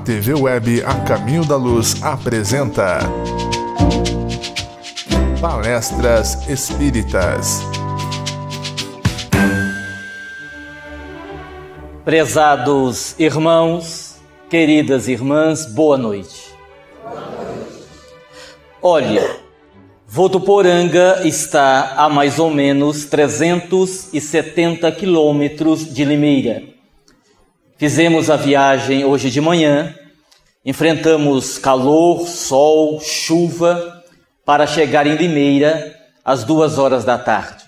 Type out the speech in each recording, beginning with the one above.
TV Web A Caminho da Luz apresenta Palestras Espíritas. Prezados irmãos, queridas irmãs, boa noite. Olha, Votuporanga está a mais ou menos 370 quilômetros de Limeira. Fizemos a viagem hoje de manhã, enfrentamos calor, sol, chuva, para chegar em Limeira às 2 da tarde.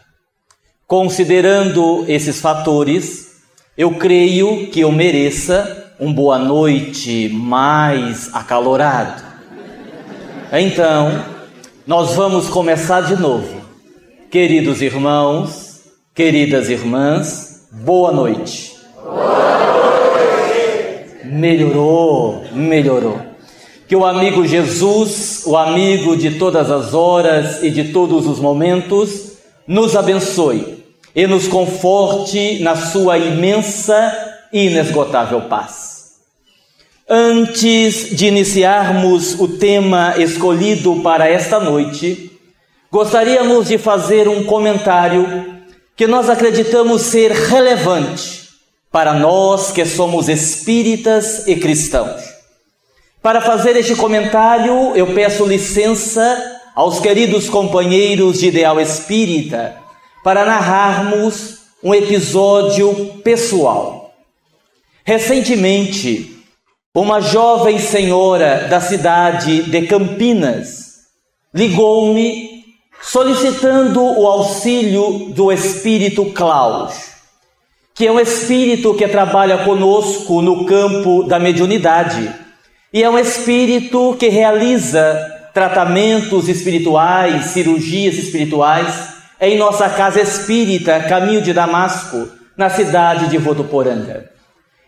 Considerando esses fatores, eu creio que eu mereça um boa noite mais acalorado. Então, nós vamos começar de novo. Queridos irmãos, queridas irmãs, boa noite. Melhorou. Que o amigo Jesus, o amigo de todas as horas e de todos os momentos, nos abençoe e nos conforte na sua imensa e inesgotável paz. Antes de iniciarmos o tema escolhido para esta noite, gostaríamos de fazer um comentário que nós acreditamos ser relevante para nós que somos espíritas e cristãos. Para fazer este comentário, eu peço licença aos queridos companheiros de Ideal Espírita para narrarmos um episódio pessoal. Recentemente, uma jovem senhora da cidade de Campinas ligou-me solicitando o auxílio do espírito Cláudio, que é um espírito que trabalha conosco no campo da mediunidade e é um espírito que realiza tratamentos espirituais, cirurgias espirituais em nossa casa espírita, Caminho de Damasco, na cidade de Votuporanga.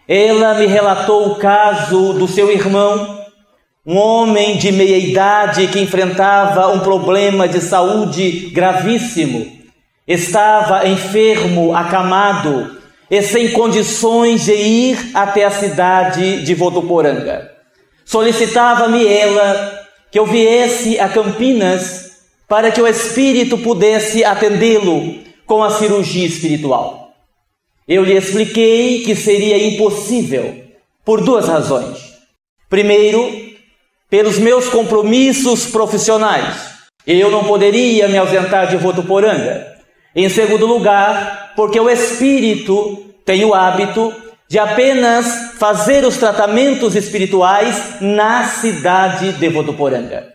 Ela me relatou o caso do seu irmão, um homem de meia idade que enfrentava um problema de saúde gravíssimo, estava enfermo, acamado, e sem condições de ir até a cidade de Votuporanga. Solicitava-me ela que eu viesse a Campinas para que o espírito pudesse atendê-lo com a cirurgia espiritual. Eu lhe expliquei que seria impossível por 2 razões. Primeiro, pelos meus compromissos profissionais. Eu não poderia me ausentar de Votuporanga. Em segundo lugar, porque o espírito tem o hábito de apenas fazer os tratamentos espirituais na cidade de Votuporanga.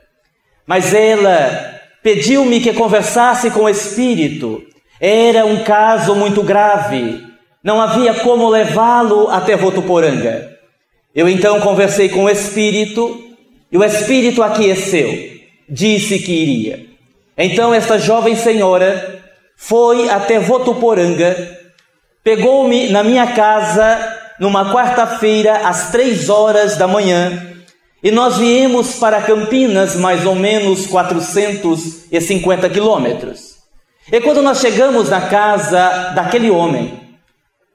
Mas ela pediu-me que conversasse com o espírito. Era um caso muito grave. Não havia como levá-lo até Votuporanga. Eu então conversei com o espírito e o espírito aqueceu. Disse que iria. Então esta jovem senhora foi até Votuporanga, pegou-me na minha casa numa quarta-feira às 3 da manhã e nós viemos para Campinas mais ou menos 450 quilômetros. E quando nós chegamos na casa daquele homem,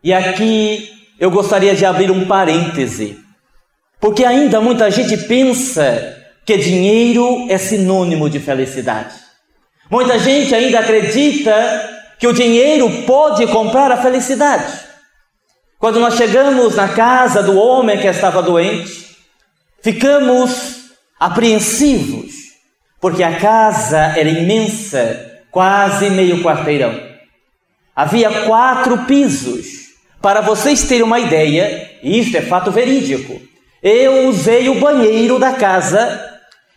e aqui eu gostaria de abrir um parêntese, porque ainda muita gente pensa que dinheiro é sinônimo de felicidade. Muita gente ainda acredita que o dinheiro pode comprar a felicidade. Quando nós chegamos na casa do homem que estava doente, ficamos apreensivos, porque a casa era imensa, quase meio quarteirão. Havia 4 pisos. Para vocês terem uma ideia, isto é fato verídico, eu usei o banheiro da casa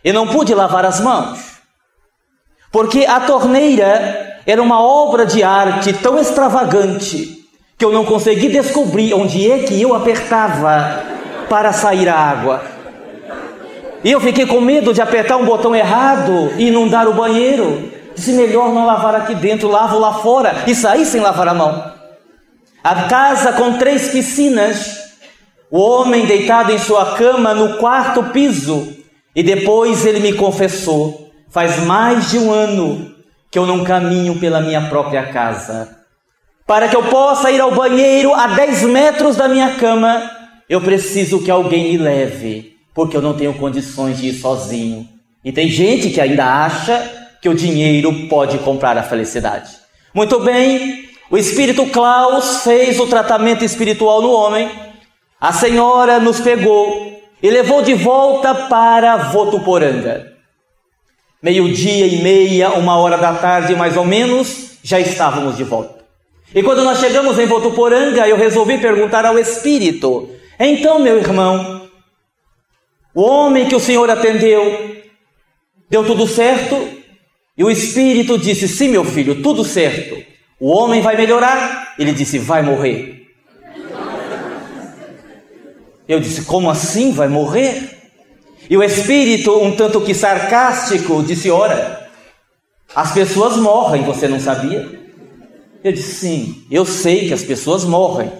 e não pude lavar as mãos, porque a torneira era uma obra de arte tão extravagante que eu não consegui descobrir onde é que eu apertava para sair a água. E eu fiquei com medo de apertar um botão errado e inundar o banheiro. Disse, melhor não lavar aqui dentro, lavo lá fora e sair sem lavar a mão. A casa com 3 piscinas, o homem deitado em sua cama no 4º piso, e depois ele me confessou, faz mais de 1 ano que eu não caminho pela minha própria casa. Para que eu possa ir ao banheiro a 10 metros da minha cama, eu preciso que alguém me leve, porque eu não tenho condições de ir sozinho. E tem gente que ainda acha que o dinheiro pode comprar a felicidade. Muito bem, o espírito Klaus fez o tratamento espiritual no homem. A senhora nos pegou e levou de volta para Votuporanga. 12:30, 1h mais ou menos, já estávamos de volta. E quando nós chegamos em Votuporanga, eu resolvi perguntar ao espírito: então, meu irmão, o homem que o senhor atendeu, deu tudo certo? E o espírito disse: sim, meu filho, tudo certo. O homem vai melhorar? Ele disse: vai morrer. Eu disse: como assim vai morrer? E o espírito, um tanto que sarcástico, disse: ora, as pessoas morrem, você não sabia? Eu disse: sim, eu sei que as pessoas morrem.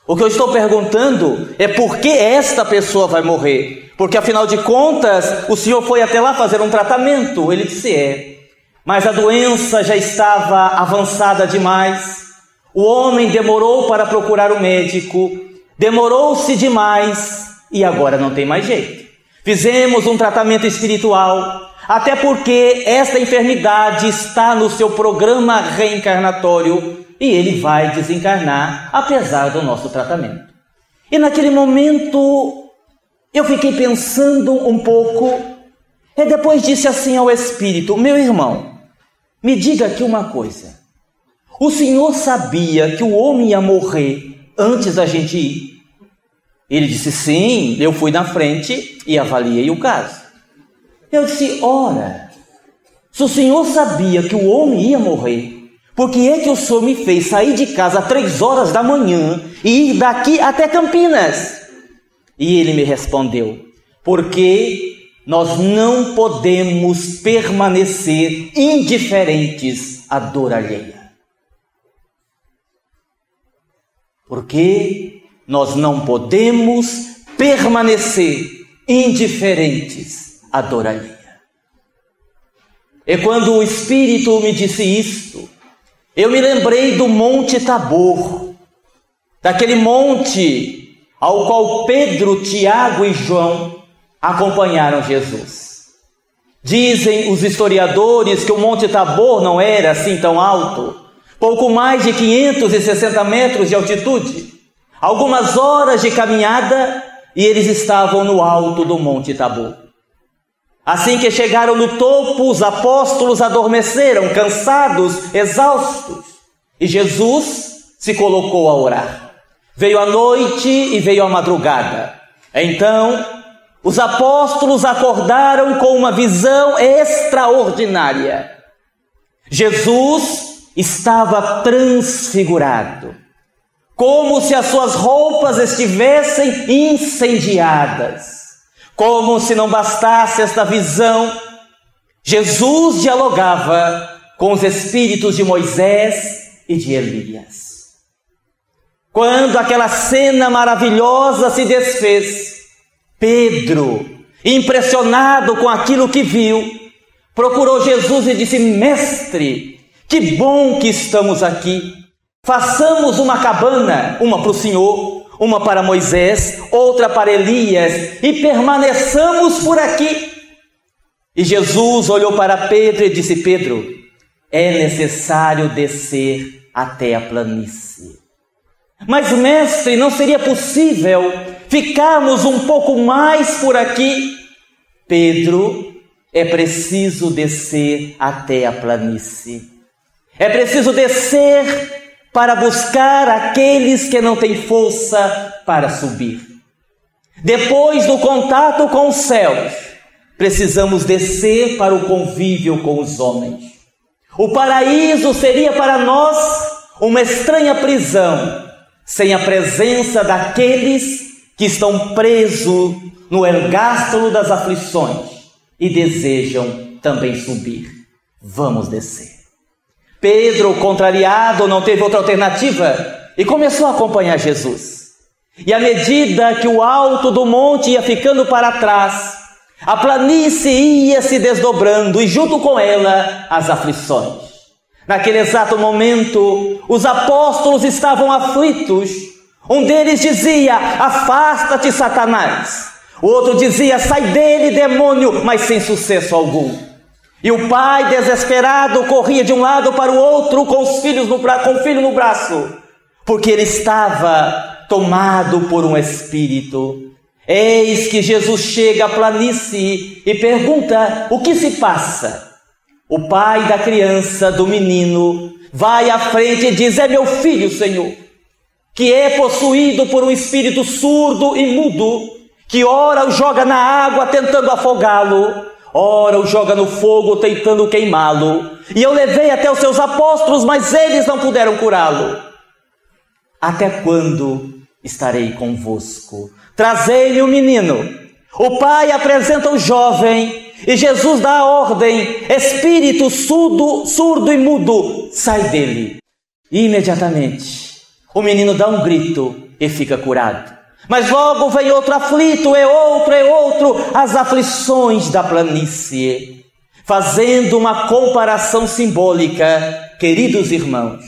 O que eu estou perguntando é por que esta pessoa vai morrer? Porque afinal de contas, o senhor foi até lá fazer um tratamento. Ele disse: é, mas a doença já estava avançada demais. O homem demorou para procurar o médico, demorou-se demais e agora não tem mais jeito. Fizemos um tratamento espiritual, até porque esta enfermidade está no seu programa reencarnatório e ele vai desencarnar apesar do nosso tratamento. E naquele momento eu fiquei pensando um pouco e depois disse assim ao espírito: meu irmão, me diga aqui uma coisa. O senhor sabia que o homem ia morrer antes da gente ir? Ele disse: sim, eu fui na frente e avaliei o caso. Eu disse: ora, se o senhor sabia que o homem ia morrer, por que é que o senhor me fez sair de casa às 3h da manhã e ir daqui até Campinas? E ele me respondeu: porque nós não podemos permanecer indiferentes à dor alheia. Porque nós não podemos permanecer indiferentes à dor alheia. E quando o Espírito me disse isto, eu me lembrei do Monte Tabor, daquele monte ao qual Pedro, Tiago e João acompanharam Jesus. Dizem os historiadores que o Monte Tabor não era assim tão alto, pouco mais de 560 metros de altitude, algumas horas de caminhada e eles estavam no alto do Monte Tabor. Assim que chegaram no topo, os apóstolos adormeceram, cansados, exaustos, e Jesus se colocou a orar. Veio a noite e veio a madrugada. Então, os apóstolos acordaram com uma visão extraordinária. Jesus estava transfigurado, como se as suas roupas estivessem incendiadas. Como se não bastasse esta visão, Jesus dialogava com os espíritos de Moisés e de Elias. Quando aquela cena maravilhosa se desfez, Pedro, impressionado com aquilo que viu, procurou Jesus e disse: mestre, que bom que estamos aqui. Façamos uma cabana, uma para o Senhor, uma para Moisés, outra para Elias, e permaneçamos por aqui. E Jesus olhou para Pedro e disse: Pedro, é necessário descer até a planície. Mas, mestre, não seria possível ficarmos um pouco mais por aqui? Pedro, é preciso descer até a planície. É preciso descer para buscar aqueles que não têm força para subir. Depois do contato com os céus, precisamos descer para o convívio com os homens. O paraíso seria para nós uma estranha prisão, sem a presença daqueles que estão presos no ergástulo das aflições e desejam também subir. Vamos descer. Pedro, contrariado, não teve outra alternativa e começou a acompanhar Jesus. E à medida que o alto do monte ia ficando para trás, a planície ia se desdobrando e junto com ela as aflições. Naquele exato momento, os apóstolos estavam aflitos. Um deles dizia: afasta-te, Satanás. O outro dizia: sai dele, demônio, mas sem sucesso algum. E o pai, desesperado, corria de um lado para o outro com o filho no braço, porque ele estava tomado por um espírito. Eis que Jesus chega à planície e pergunta: o que se passa? O pai da criança, do menino, vai à frente e diz: é meu filho, Senhor, que é possuído por um espírito surdo e mudo, que ora o joga na água tentando afogá-lo, ora o joga no fogo tentando queimá-lo. E eu levei até os seus apóstolos, mas eles não puderam curá-lo. Até quando estarei convosco? Trazei-me o menino. O pai apresenta o jovem e Jesus dá a ordem: espírito surdo e mudo, sai dele. E imediatamente o menino dá um grito e fica curado. Mas logo vem outro aflito, é outro, as aflições da planície. Fazendo uma comparação simbólica, queridos irmãos,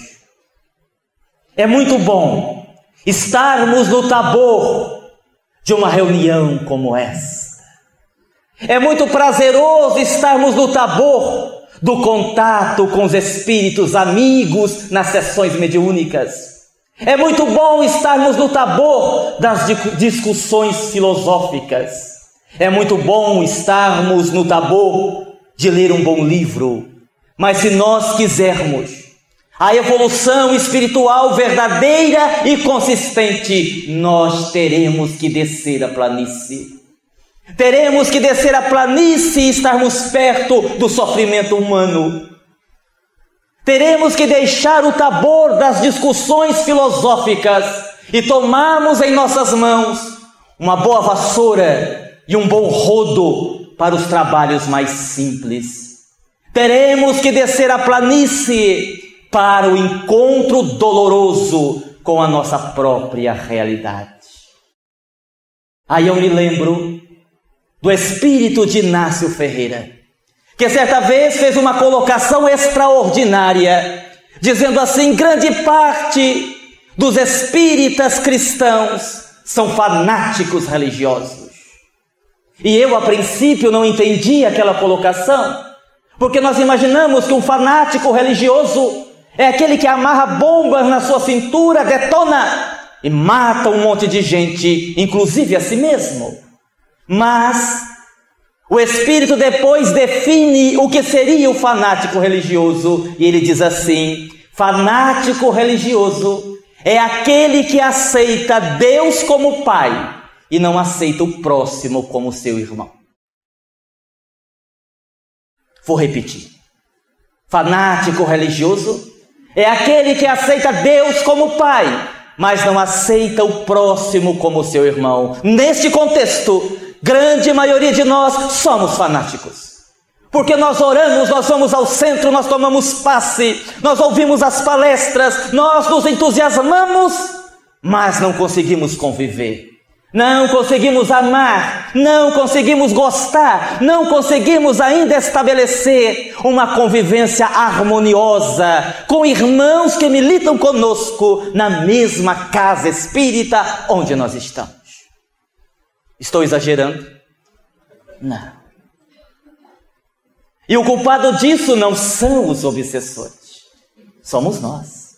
é muito bom estarmos no Tabor de uma reunião como esta. É muito prazeroso estarmos no Tabor do contato com os espíritos amigos nas sessões mediúnicas. É muito bom estarmos no Tabor das discussões filosóficas. É muito bom estarmos no Tabor de ler um bom livro. Mas se nós quisermos a evolução espiritual verdadeira e consistente, nós teremos que descer a planície. Teremos que descer a planície e estarmos perto do sofrimento humano. Teremos que deixar o Tabor das discussões filosóficas e tomarmos em nossas mãos uma boa vassoura e um bom rodo para os trabalhos mais simples. Teremos que descer a planície para o encontro doloroso com a nossa própria realidade. Aí eu me lembro do espírito de Inácio Ferreira, que certa vez fez uma colocação extraordinária, dizendo assim: grande parte dos espíritas cristãos são fanáticos religiosos. E eu, a princípio, não entendi aquela colocação, porque nós imaginamos que um fanático religioso é aquele que amarra bombas na sua cintura, detona e mata um monte de gente, inclusive a si mesmo. Mas o Espírito depois define o que seria o fanático religioso, e ele diz assim: fanático religioso é aquele que aceita Deus como Pai e não aceita o próximo como seu irmão. Vou repetir: fanático religioso é aquele que aceita Deus como Pai, mas não aceita o próximo como seu irmão. Neste contexto, grande maioria de nós somos fanáticos, porque nós oramos, nós vamos ao centro, nós tomamos passe, nós ouvimos as palestras, nós nos entusiasmamos, mas não conseguimos conviver, não conseguimos amar, não conseguimos gostar, não conseguimos ainda estabelecer uma convivência harmoniosa com irmãos que militam conosco na mesma casa espírita onde nós estamos. Estou exagerando? Não. E o culpado disso não são os obsessores, somos nós.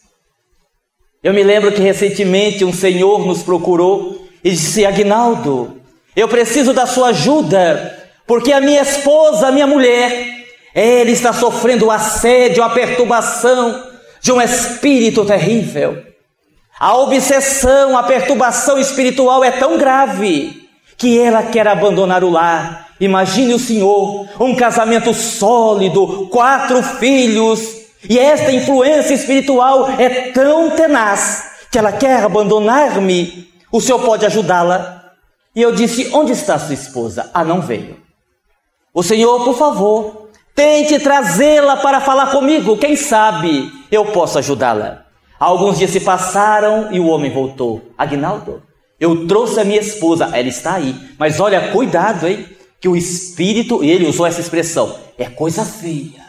Eu me lembro que recentemente um senhor nos procurou e disse: Aguinaldo, eu preciso da sua ajuda, porque a minha esposa, a minha mulher, ela está sofrendo o assédio, a perturbação de um espírito terrível. A obsessão, a perturbação espiritual é tão grave que ela quer abandonar o lar. Imagine o senhor, um casamento sólido, 4 filhos, e esta influência espiritual é tão tenaz que ela quer abandonar-me. O senhor pode ajudá-la? E eu disse: onde está sua esposa? Ah, não veio. O senhor, por favor, tente trazê-la para falar comigo, quem sabe eu posso ajudá-la. Alguns dias se passaram e o homem voltou: Aguinaldo, eu trouxe a minha esposa, ela está aí, mas olha, cuidado, hein, que o espírito, e ele usou essa expressão, é coisa feia.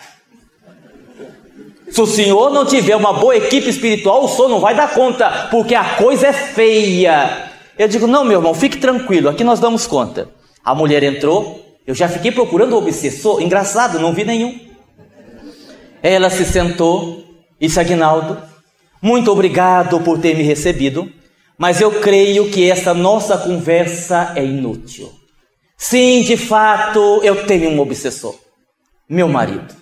Se o senhor não tiver uma boa equipe espiritual, o senhor não vai dar conta, porque a coisa é feia. Eu digo, não, meu irmão, fique tranquilo, aqui nós damos conta. A mulher entrou, eu já fiquei procurando o obsessor, engraçado, não vi nenhum. Ela se sentou e disse, Aguinaldo, muito obrigado por ter me recebido, mas eu creio que essa nossa conversa é inútil. Sim, de fato, eu tenho um obsessor, meu marido.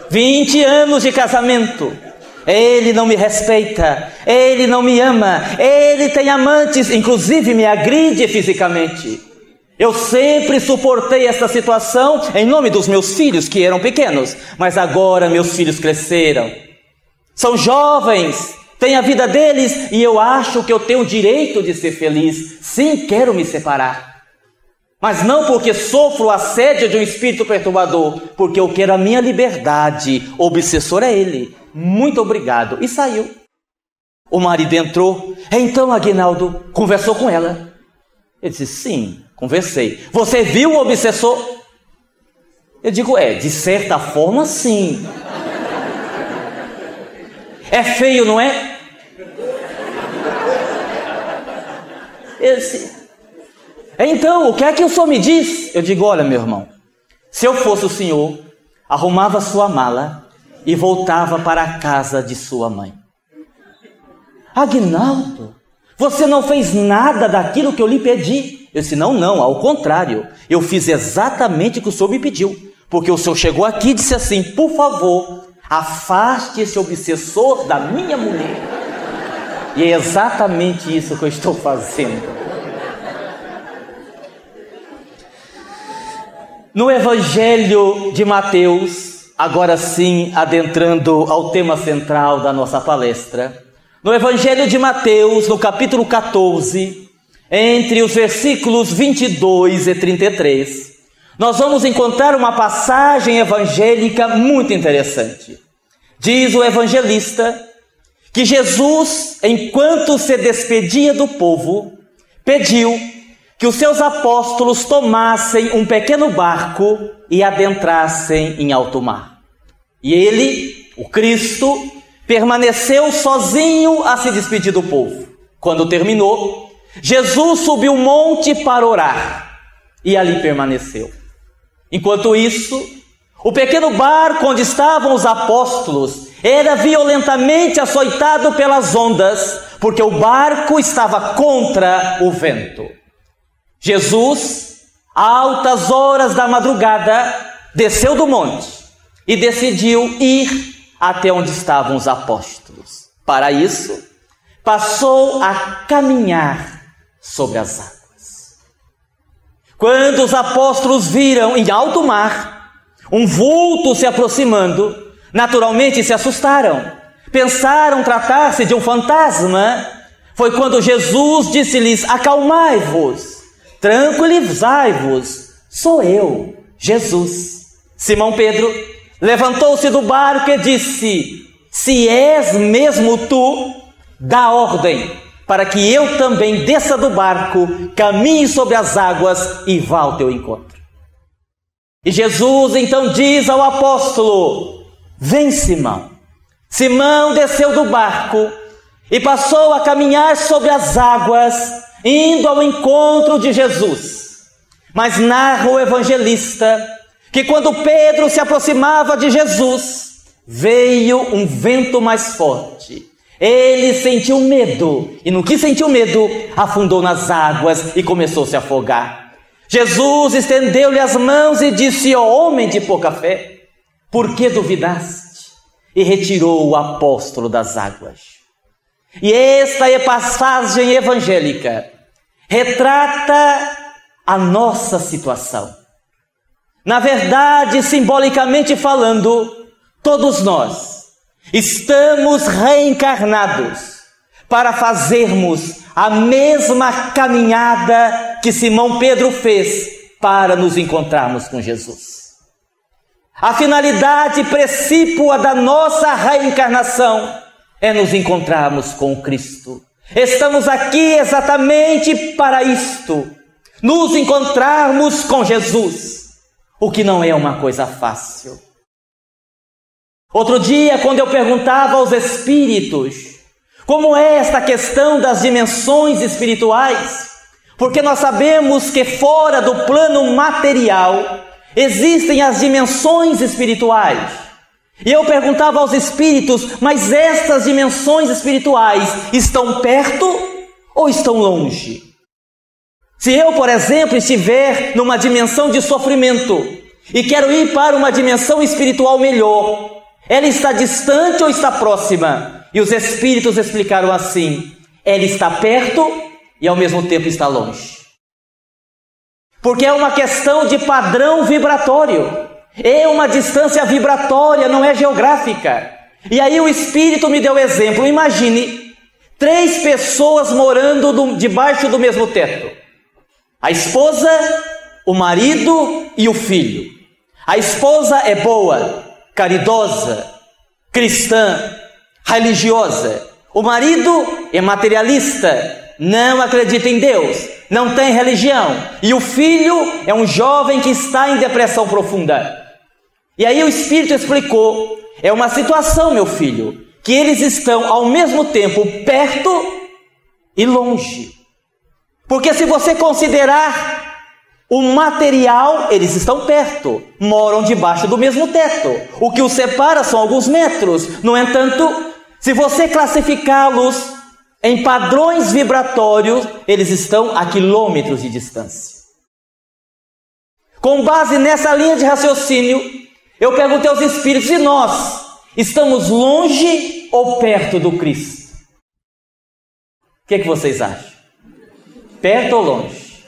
20 anos de casamento, ele não me respeita, ele não me ama, ele tem amantes, inclusive me agride fisicamente. Eu sempre suportei essa situação em nome dos meus filhos, que eram pequenos, mas agora meus filhos cresceram. São jovens, têm a vida deles e eu acho que eu tenho o direito de ser feliz. Sim, quero me separar. Mas não porque sofro o assédio de um espírito perturbador, porque eu quero a minha liberdade. O obsessor é ele. Muito obrigado. E saiu. O marido entrou. Então, Aguinaldo, conversou com ela. Ele disse, sim, conversei. Você viu o obsessor? Eu digo, de certa forma, sim. É feio, não é? Ele disse, então, o que é que o senhor me diz? Eu digo, olha, meu irmão, se eu fosse o senhor, arrumava sua mala e voltava para a casa de sua mãe. Aguinaldo, você não fez nada daquilo que eu lhe pedi. Eu disse, não, ao contrário, eu fiz exatamente o que o senhor me pediu, porque o senhor chegou aqui e disse assim, por favor, afaste esse obsessor da minha mulher. E é exatamente isso que eu estou fazendo. No Evangelho de Mateus, agora sim adentrando ao tema central da nossa palestra, no Evangelho de Mateus, no capítulo 14, entre os versículos 22 e 33, nós vamos encontrar uma passagem evangélica muito interessante. Diz o evangelista que Jesus, enquanto se despedia do povo, pediu que os seus apóstolos tomassem um pequeno barco e adentrassem em alto mar. E ele, o Cristo, permaneceu sozinho a se despedir do povo. Quando terminou, Jesus subiu um monte para orar e ali permaneceu. Enquanto isso, o pequeno barco onde estavam os apóstolos era violentamente açoitado pelas ondas, porque o barco estava contra o vento. Jesus, a altas horas da madrugada, desceu do monte e decidiu ir até onde estavam os apóstolos. Para isso, passou a caminhar sobre as águas. Quando os apóstolos viram em alto mar um vulto se aproximando, naturalmente se assustaram. Pensaram tratar-se de um fantasma. Foi quando Jesus disse-lhes, acalmai-vos, tranquilizai-vos, sou eu, Jesus. Simão Pedro levantou-se do barco e disse, se és mesmo tu, dá ordem para que eu também desça do barco, caminhe sobre as águas e vá ao teu encontro. E Jesus então diz ao apóstolo, vem Simão. Simão desceu do barco e passou a caminhar sobre as águas, indo ao encontro de Jesus. Mas narra o evangelista que quando Pedro se aproximava de Jesus, veio um vento mais forte. Ele sentiu medo, e no que sentiu medo, afundou nas águas e começou a se afogar. Jesus estendeu-lhe as mãos e disse, ó homem de pouca fé, por que duvidaste? E retirou o apóstolo das águas. E esta é a passagem evangélica, retrata a nossa situação. Na verdade, simbolicamente falando, todos nós estamos reencarnados para fazermos a mesma caminhada que Simão Pedro fez para nos encontrarmos com Jesus. A finalidade precípua da nossa reencarnação é nos encontrarmos com Cristo. Estamos aqui exatamente para isto, nos encontrarmos com Jesus. o que não é uma coisa fácil. Outro dia, quando eu perguntava aos espíritos como é esta questão das dimensões espirituais, porque nós sabemos que fora do plano material existem as dimensões espirituais. E eu perguntava aos espíritos, mas estas dimensões espirituais estão perto ou estão longe? Se eu, por exemplo, estiver numa dimensão de sofrimento e quero ir para uma dimensão espiritual melhor, ela está distante ou está próxima? E os espíritos explicaram assim: ela está perto e ao mesmo tempo está longe. Porque é uma questão de padrão vibratório. É uma distância vibratória, não é geográfica. E aí o Espírito me deu exemplo. Imagine 3 pessoas morando debaixo do mesmo teto. A esposa, o marido e o filho. A esposa é boa, caridosa, cristã, religiosa. O marido é materialista, não acredita em Deus, não tem religião. E o filho é um jovem que está em depressão profunda. E aí o Espírito explicou: é uma situação, meu filho, que eles estão ao mesmo tempo perto e longe. Porque se você considerar o material, eles estão perto, moram debaixo do mesmo teto. O que os separa são alguns metros. No entanto, se você classificá-los em padrões vibratórios, eles estão a quilômetros de distância. Com base nessa linha de raciocínio, eu perguntei aos espíritos: e nós estamos longe ou perto do Cristo? O que vocês acham? Perto ou longe?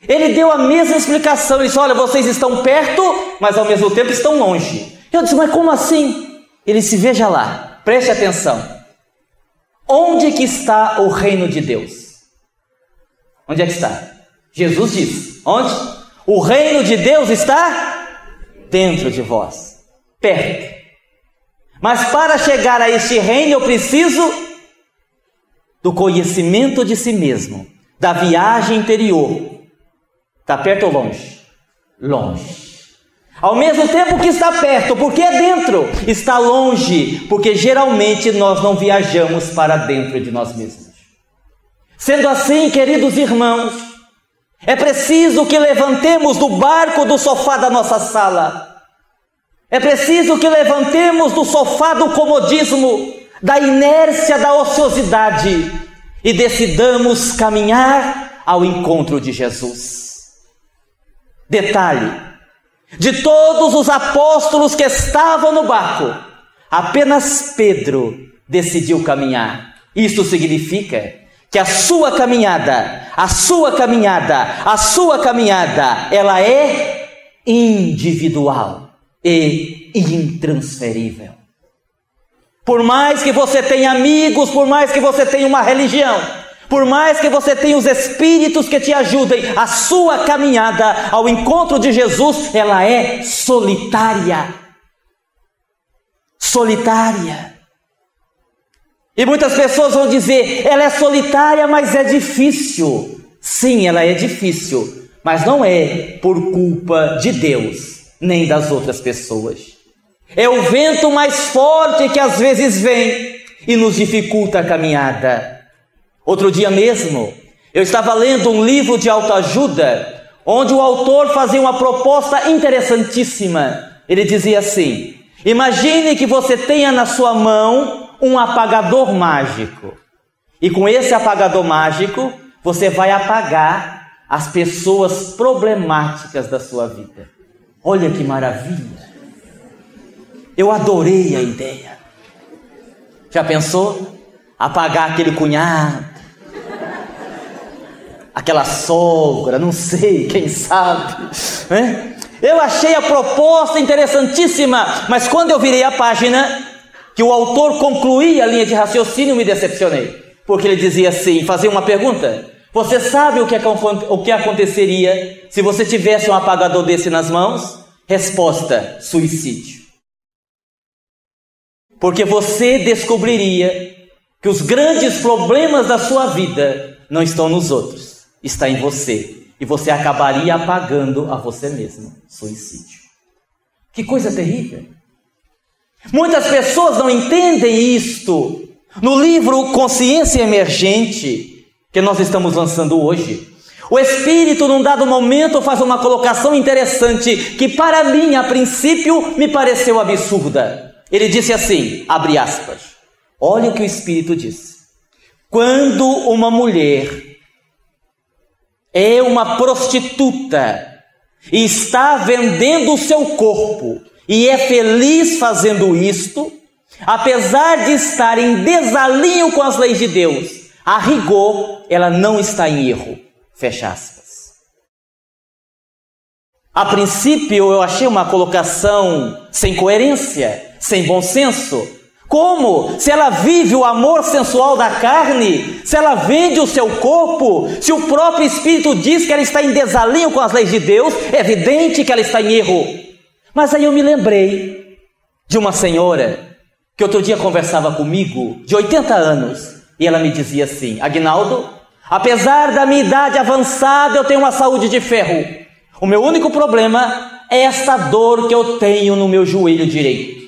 Ele deu a mesma explicação. Ele disse: olha, vocês estão perto, mas ao mesmo tempo estão longe. Eu disse: mas como assim? Ele disse: veja lá, preste atenção. Onde que está o reino de Deus? Onde é que está? Jesus disse: onde? O reino de Deus está dentro de vós, perto. Mas para chegar a este reino eu preciso do conhecimento de si mesmo, da viagem interior. Está perto ou longe? Longe. Ao mesmo tempo que está perto, porque é dentro, está longe, porque geralmente nós não viajamos para dentro de nós mesmos. Sendo assim, queridos irmãos, é preciso que levantemos do barco do sofá da nossa sala. É preciso que levantemos do sofá do comodismo, da inércia, da ociosidade, e decidamos caminhar ao encontro de Jesus. Detalhe: de todos os apóstolos que estavam no barco, apenas Pedro decidiu caminhar. Isto significa que a sua caminhada, ela é individual e intransferível. Por mais que você tenha amigos, por mais que você tenha uma religião, por mais que você tenha os espíritos que te ajudem, a sua caminhada ao encontro de Jesus, ela é solitária. Solitária. E muitas pessoas vão dizer: ela é solitária, mas é difícil. Sim, ela é difícil, mas não é por culpa de Deus, nem das outras pessoas. É o vento mais forte que às vezes vem e nos dificulta a caminhada. Outro dia mesmo, eu estava lendo um livro de autoajuda, onde o autor fazia uma proposta interessantíssima. Ele dizia assim: imagine que você tenha na sua mão um apagador mágico. E com esse apagador mágico, você vai apagar as pessoas problemáticas da sua vida. Olha que maravilha! Eu adorei a ideia. Já pensou? Apagar aquele cunhado, aquela sogra, não sei, quem sabe, né? Eu achei a proposta interessantíssima, mas quando eu virei a página, que o autor concluía a linha de raciocínio, me decepcionei. Porque ele dizia assim, fazia uma pergunta: você sabe o que aconteceria se você tivesse um apagador desse nas mãos? Resposta: suicídio. Porque você descobriria que os grandes problemas da sua vida não estão nos outros, está em você. e você acabaria apagando a você mesmo. Suicídio. Que coisa terrível. Muitas pessoas não entendem isto. No livro Consciência Emergente, que nós estamos lançando hoje, o Espírito, num dado momento, faz uma colocação interessante, que para mim, a princípio, me pareceu absurda. Ele disse assim, abre aspas, olha o que o Espírito disse. Quando uma mulher é uma prostituta e está vendendo o seu corpo e é feliz fazendo isto, apesar de estar em desalinho com as leis de Deus, a rigor, ela não está em erro. Fecha aspas. A princípio, eu achei uma colocação sem coerência, sem bom senso. Como? Se ela vive o amor sensual da carne, se ela vende o seu corpo, se o próprio Espírito diz que ela está em desalinho com as leis de Deus, é evidente que ela está em erro. Mas aí eu me lembrei de uma senhora que outro dia conversava comigo, de 80 anos, e ela me dizia assim, Aguinaldo, apesar da minha idade avançada, eu tenho uma saúde de ferro. O meu único problema é esta dor que eu tenho no meu joelho direito.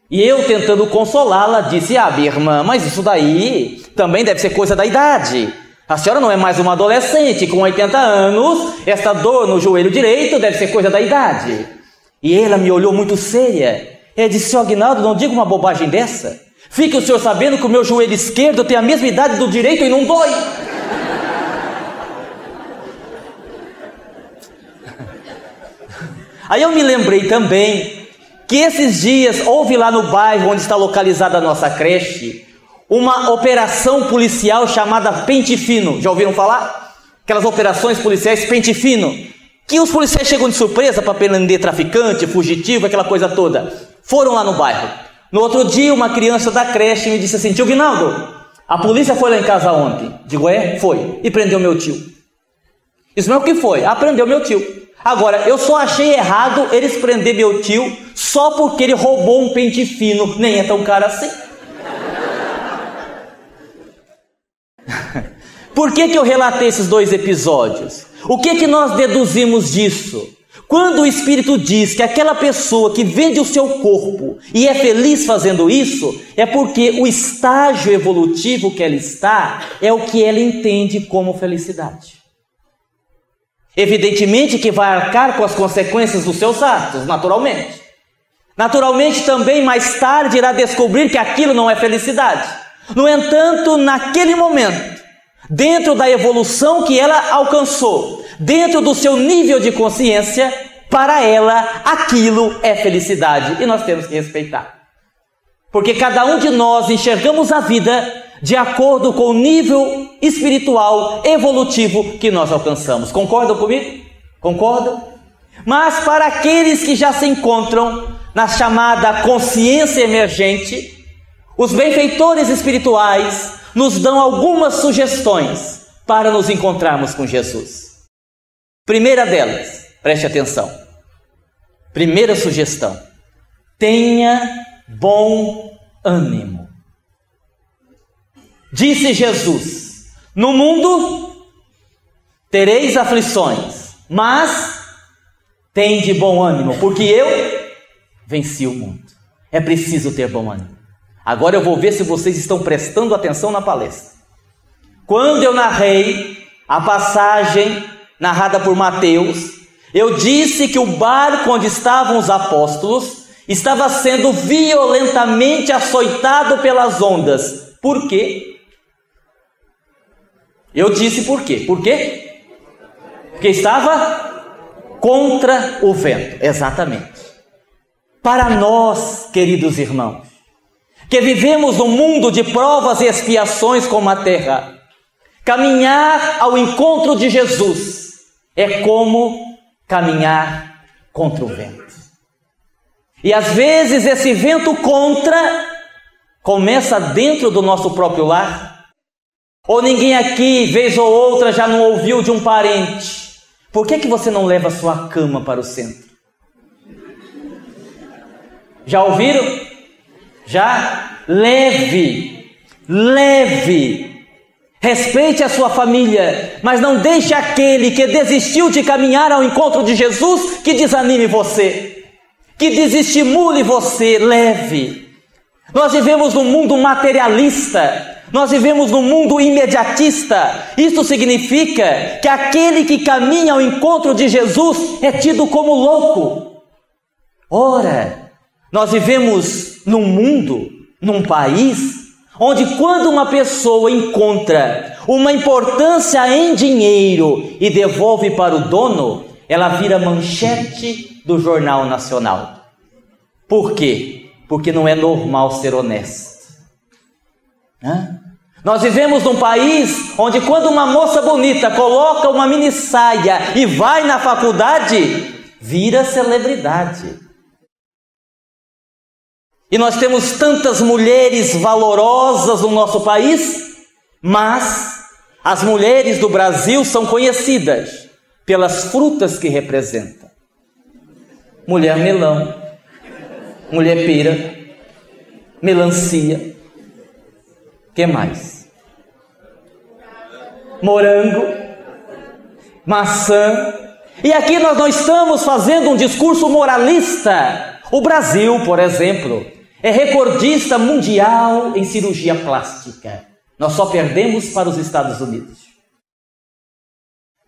E eu, tentando consolá-la, disse, minha irmã, mas isso daí também deve ser coisa da idade. A senhora não é mais uma adolescente, com 80 anos, esta dor no joelho direito deve ser coisa da idade. E ela me olhou muito séria. Ela disse, senhor Aguinaldo, não diga uma bobagem dessa. Fique o senhor sabendo que o meu joelho esquerdo tem a mesma idade do direito e não dói. Aí eu me lembrei também que esses dias houve lá no bairro onde está localizada a nossa creche uma operação policial chamada Pente Fino. Já ouviram falar? Aquelas operações policiais Pente Fino, que os policiais chegam de surpresa para prender traficante, fugitivo, aquela coisa toda. Foram lá no bairro. No outro dia, uma criança da creche me disse assim, tio Guinaldo, a polícia foi lá em casa ontem. Digo, foi. E prendeu meu tio. Isso não é o que foi. Prendeu meu tio. Agora, eu só achei errado eles prender meu tio só porque ele roubou um pente fino. Nem é tão caro assim. Por que eu relatei esses dois episódios? O que nós deduzimos disso? Quando o Espírito diz que aquela pessoa que vende o seu corpo e é feliz fazendo isso, é porque o estágio evolutivo que ela está é o que ela entende como felicidade. Evidentemente que vai arcar com as consequências dos seus atos, naturalmente. Naturalmente também mais tarde irá descobrir que aquilo não é felicidade. No entanto, naquele momento, dentro da evolução que ela alcançou, dentro do seu nível de consciência, para ela aquilo é felicidade e nós temos que respeitar. Porque cada um de nós enxergamos a vida de acordo com o nível espiritual, evolutivo que nós alcançamos. Concordam comigo? Concordam? Mas para aqueles que já se encontram na chamada consciência emergente, os benfeitores espirituais nos dão algumas sugestões para nos encontrarmos com Jesus. Primeira delas, preste atenção. Primeira sugestão: tenha bom ânimo. Disse Jesus: no mundo tereis aflições, mas tende bom ânimo, porque eu venci o mundo. É preciso ter bom ânimo. Agora eu vou ver se vocês estão prestando atenção na palestra. Quando eu narrei a passagem narrada por Mateus, eu disse que o barco onde estavam os apóstolos estava sendo violentamente açoitado pelas ondas. Por quê? Eu disse por quê? Por quê? Porque estava contra o vento. Exatamente. Para nós, queridos irmãos, que vivemos num mundo de provas e expiações como a terra, caminhar ao encontro de Jesus é como caminhar contra o vento. E às vezes esse vento contra começa dentro do nosso próprio lar. Ou ninguém aqui, vez ou outra, já não ouviu de um parente: por que você não leva a sua cama para o centro? Já ouviram? Já? Leve. Respeite a sua família, mas não deixe aquele que desistiu de caminhar ao encontro de Jesus que desanime você, que desestimule você, leve. Nós vivemos num mundo materialista, nós vivemos num mundo imediatista. Isso significa que aquele que caminha ao encontro de Jesus é tido como louco. Ora, nós vivemos num mundo, num país, onde quando uma pessoa encontra uma importância em dinheiro e devolve para o dono, ela vira manchete do Jornal Nacional. Por quê? Porque não é normal ser honesto. Nós vivemos num país onde quando uma moça bonita coloca uma mini saia e vai na faculdade, vira celebridade. E nós temos tantas mulheres valorosas no nosso país, mas as mulheres do Brasil são conhecidas pelas frutas que representam. Mulher melão, mulher pera, melancia, que mais? Morango, maçã. E aqui nós não estamos fazendo um discurso moralista. O Brasil, por exemplo, é recordista mundial em cirurgia plástica. Nós só perdemos para os Estados Unidos.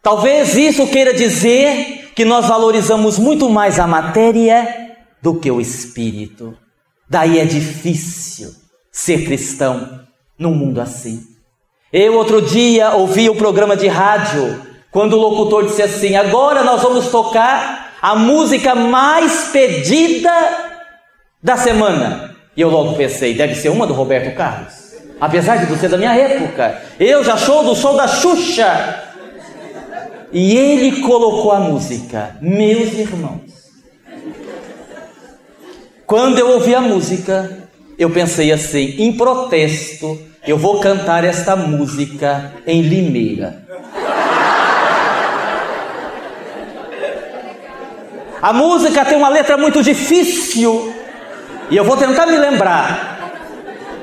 Talvez isso queira dizer que nós valorizamos muito mais a matéria do que o espírito. Daí é difícil ser cristão num mundo assim. Eu outro dia ouvi o programa de rádio, quando o locutor disse assim: agora nós vamos tocar a música mais pedida da semana. E eu logo pensei, deve ser uma do Roberto Carlos. Apesar de não ser da minha época, eu já sou do som da Xuxa. E ele colocou a música, meus irmãos. Quando eu ouvi a música, eu pensei assim, em protesto, eu vou cantar esta música em Limeira. A música tem uma letra muito difícil e eu vou tentar me lembrar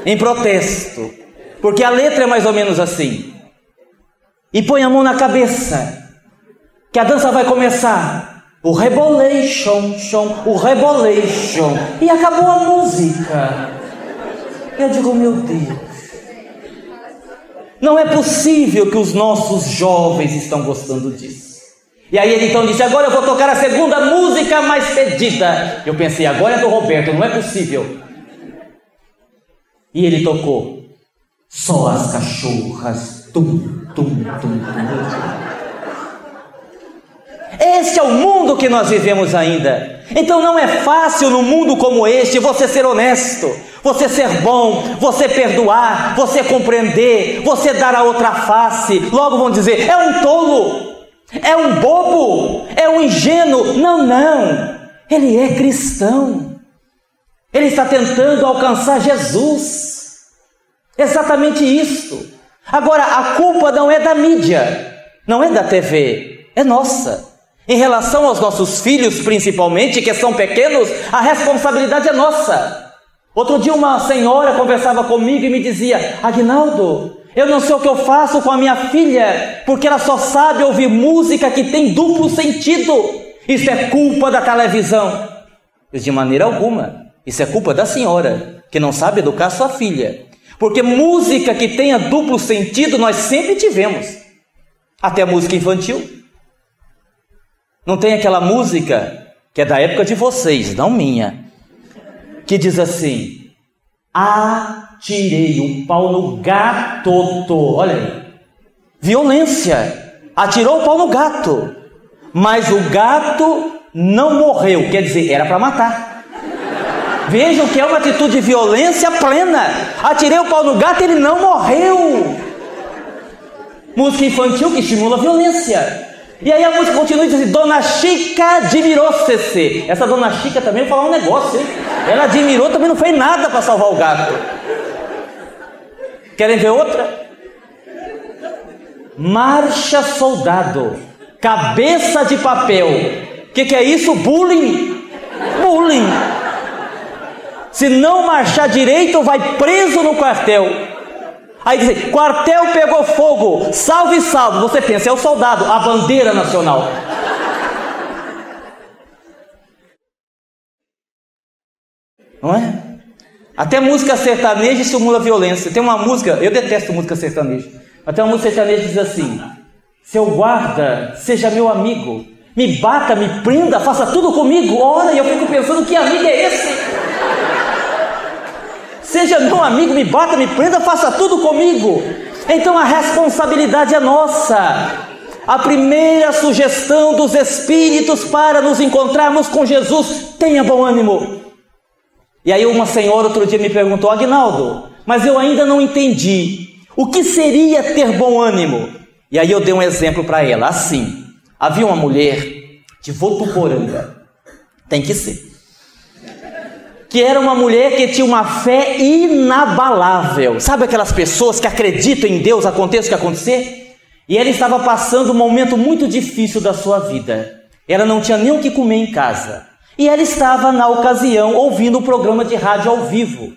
em protesto, porque a letra é mais ou menos assim: e põe a mão na cabeça, que a dança vai começar. O rebolation, o rebolation. E acabou a música. Eu digo, meu Deus, não é possível que os nossos jovens estão gostando disso. E aí ele então disse, agora eu vou tocar a segunda música mais pedida. Eu pensei, agora é do Roberto, não é possível. E ele tocou, só as cachorras, tum, tum, tum, tum. Este é o mundo que nós vivemos ainda. Então não é fácil num mundo como este você ser honesto, você ser bom, você perdoar, você compreender, você dar a outra face. Logo vão dizer, é um tolo, é um bobo, é um ingênuo. Não, ele é cristão. Ele está tentando alcançar Jesus. Exatamente isso. Agora, a culpa não é da mídia, não é da TV, é nossa. Em relação aos nossos filhos, principalmente, que são pequenos, a responsabilidade é nossa. Outro dia uma senhora conversava comigo e me dizia, Aguinaldo, eu não sei o que eu faço com a minha filha, porque ela só sabe ouvir música que tem duplo sentido. Isso é culpa da televisão. Eu, de maneira alguma, isso é culpa da senhora, que não sabe educar sua filha. Porque música que tenha duplo sentido nós sempre tivemos. Até música infantil. Não tem aquela música, que é da época de vocês, não minha, que diz assim, atirei um pau no gato, olha aí, violência, atirou o pau no gato, mas o gato não morreu, quer dizer, era para matar. Vejam que é uma atitude de violência plena, atirei o pau no gato, ele não morreu. Música infantil que estimula a violência. E aí a música continua e diz assim, Dona Chica admirou-se. Essa Dona Chica também, vou falar um negócio, hein? Ela admirou, também não fez nada para salvar o gato. Querem ver outra? Marcha soldado, cabeça de papel. O que é isso? Bullying. Bullying. Se não marchar direito, vai preso no quartel. Aí diz assim, quartel pegou fogo, salve, salve. Você pensa, é o soldado, a bandeira nacional. Não é? Até música sertaneja estimula a violência. Tem uma música, eu detesto música sertaneja, mas tem uma música sertaneja que diz assim: seu guarda, seja meu amigo, me bata, me prenda, faça tudo comigo. Ora, e eu fico pensando, que amigo é esse? Seja meu amigo, me bata, me prenda, faça tudo comigo. Então a responsabilidade é nossa. A primeira sugestão dos Espíritos para nos encontrarmos com Jesus: tenha bom ânimo. E aí uma senhora outro dia me perguntou: Aguinaldo, mas eu ainda não entendi, o que seria ter bom ânimo? E aí eu dei um exemplo para ela, assim: havia uma mulher de Votuporanga, tem que ser, que era uma mulher que tinha uma fé inabalável. Sabe aquelas pessoas que acreditam em Deus, aconteça o que acontecer? E ela estava passando um momento muito difícil da sua vida. Ela não tinha nem o que comer em casa. E ela estava, na ocasião, ouvindo o programa de rádio ao vivo.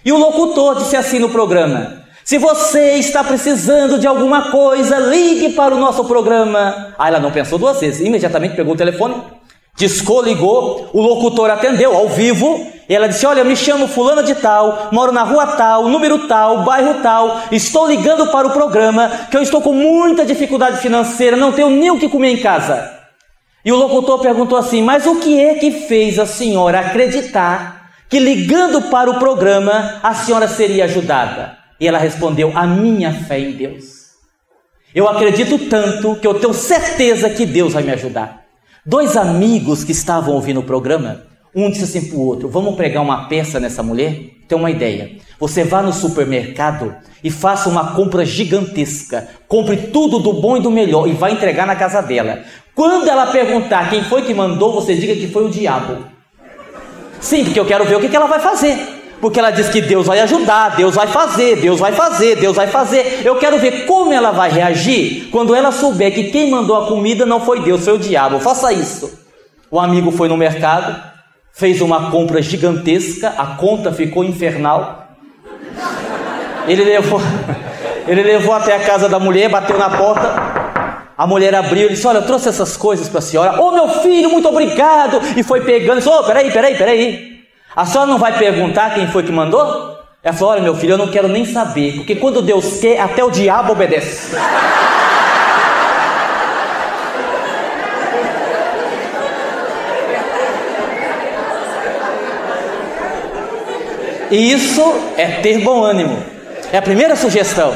E o locutor disse assim no programa: se você está precisando de alguma coisa, ligue para o nosso programa. Aí ela não pensou duas vezes, imediatamente pegou o telefone, discou, ligou, o locutor atendeu ao vivo, e ela disse: olha, eu me chamo fulana de tal, moro na rua tal, número tal, bairro tal, estou ligando para o programa, que eu estou com muita dificuldade financeira, não tenho nem o que comer em casa. E o locutor perguntou assim: mas o que é que fez a senhora acreditar que ligando para o programa a senhora seria ajudada? E ela respondeu: a minha fé em Deus. Eu acredito tanto que eu tenho certeza que Deus vai me ajudar. Dois amigos que estavam ouvindo o programa, um disse assim para o outro: vamos pregar uma peça nessa mulher? Tem uma ideia, você vá no supermercado e faça uma compra gigantesca, compre tudo do bom e do melhor e vai entregar na casa dela. Quando ela perguntar quem foi que mandou, você diga que foi o diabo. Sim, porque eu quero ver o que ela vai fazer. Porque ela diz que Deus vai ajudar, Deus vai fazer, Deus vai fazer, Deus vai fazer. Eu quero ver como ela vai reagir quando ela souber que quem mandou a comida não foi Deus, foi o diabo. Faça isso. O amigo foi no mercado, fez uma compra gigantesca, a conta ficou infernal. Ele levou até a casa da mulher, bateu na porta. A mulher abriu e disse: olha, eu trouxe essas coisas para a senhora. Ô meu filho, muito obrigado. E foi pegando, disse: ô, peraí. A senhora não vai perguntar quem foi que mandou? Ela falou: olha meu filho, eu não quero nem saber, porque quando Deus quer, até o diabo obedece. E isso é ter bom ânimo. É a primeira sugestão.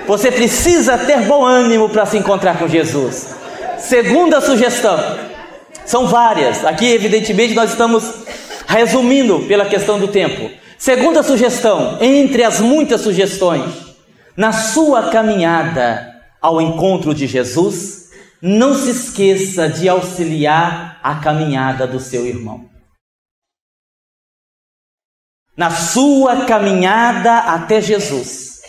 Você precisa ter bom ânimo para se encontrar com Jesus. Segunda sugestão. São várias. Aqui, evidentemente, nós estamos resumindo pela questão do tempo. Segunda sugestão, entre as muitas sugestões: na sua caminhada ao encontro de Jesus, não se esqueça de auxiliar a caminhada do seu irmão. Na sua caminhada até Jesus,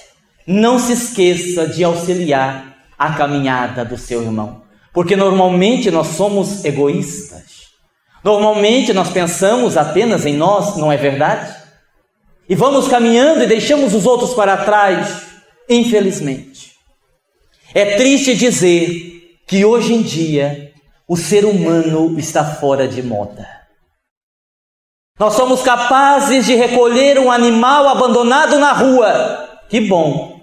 não se esqueça de auxiliar a caminhada do seu irmão. Porque normalmente nós somos egoístas. Normalmente nós pensamos apenas em nós, não é verdade? E vamos caminhando e deixamos os outros para trás, infelizmente. É triste dizer que hoje em dia o ser humano está fora de moda. Nós somos capazes de recolher um animal abandonado na rua. Que bom!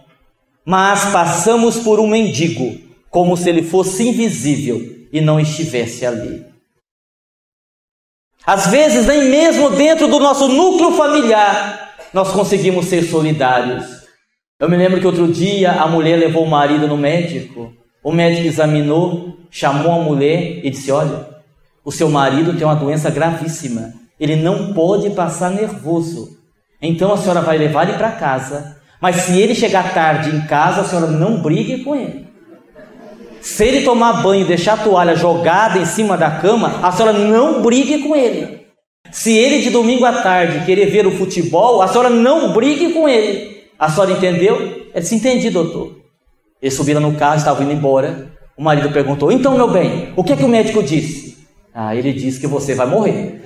Mas passamos por um mendigo, como se ele fosse invisível e não estivesse ali. Às vezes, nem mesmo dentro do nosso núcleo familiar, nós conseguimos ser solidários. Eu me lembro que outro dia a mulher levou o marido no médico. O médico examinou, chamou a mulher e disse: olha, o seu marido tem uma doença gravíssima. Ele não pode passar nervoso. Então a senhora vai levar ele para casa. Mas se ele chegar tarde em casa, a senhora não brigue com ele. Se ele tomar banho e deixar a toalha jogada em cima da cama, a senhora não brigue com ele. Se ele de domingo à tarde querer ver o futebol, a senhora não brigue com ele. A senhora entendeu? Ele disse: entendi, doutor. Eles subiram no carro, estavam indo embora. O marido perguntou: então, meu bem, o que é que o médico disse? Ah, ele disse que você vai morrer.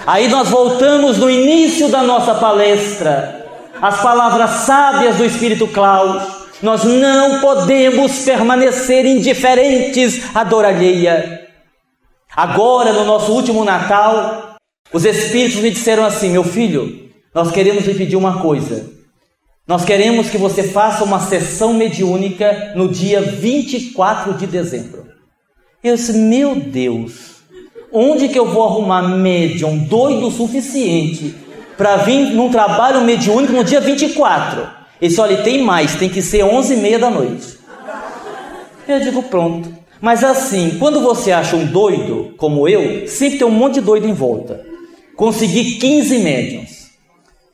Aí nós voltamos no início da nossa palestra, as palavras sábias do Espírito Klaus. Nós não podemos permanecer indiferentes à dor alheia. Agora, no nosso último Natal, os Espíritos me disseram assim: meu filho, nós queremos lhe pedir uma coisa. Nós queremos que você faça uma sessão mediúnica no dia 24 de dezembro. Eu disse: meu Deus, onde que eu vou arrumar médium doido o suficiente para vir num trabalho mediúnico no dia 24? Ele disse: olha, tem mais, tem que ser 11h30 da noite. Eu digo: pronto. Mas assim, quando você acha um doido, como eu, sempre tem um monte de doido em volta. Consegui 15 médiums.